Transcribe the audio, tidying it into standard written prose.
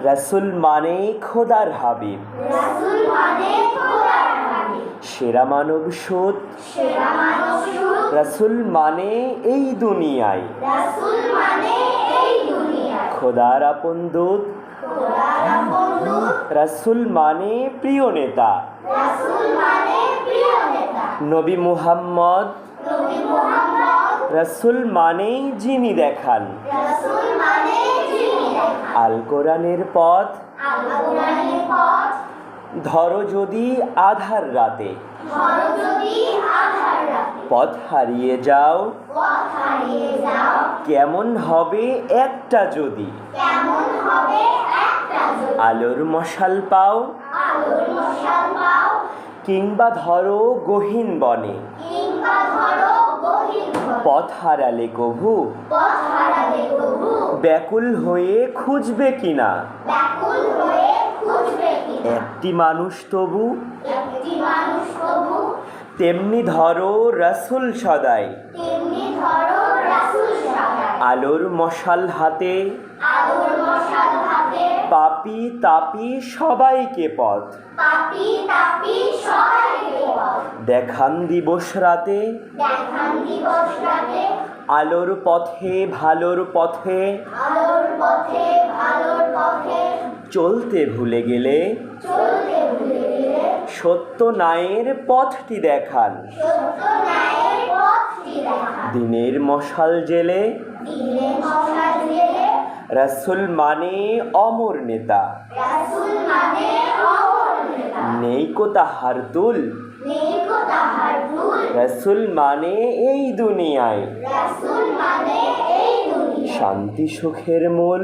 রাসূল মানে খোদার হাবিব, সেরা মানব সুত, রাসূল মানে এই দুনিয়ায়, খোদার আপন দূত, রাসূল মানে প্রিয় নেতা, নবী মুহাম্মদ, রাসূল মানেই যিনি দেখান আল কোরআনের পথ। ধরো যদি আধার রাতে পথ হারিয়ে যাও, কেমন হবে একটা যদি আলোর মশাল পাও, কিংবা ধরো গহীন বনে পথ হারালে কভু ব্যাকুল হয়ে খুঁজবে কিনা একটি মানুষ তবু। তেমনি ধরো রাসূল সদাই আলোর মশাল হাতে, পাপী তাপী সবাইকে পথ দেখান দিবস রাতে, আলোর পথে ভালোর পথে চলতে ভুলে গেলে সত্য ন্যায়ের পথটি দেখান, দিনের মশাল জেলে। রাসূল মানে অমর নেতা, নেই কো তাহার তুল, রাসূল মানে এই দুনিয়ায় শান্তি সুখের মূল।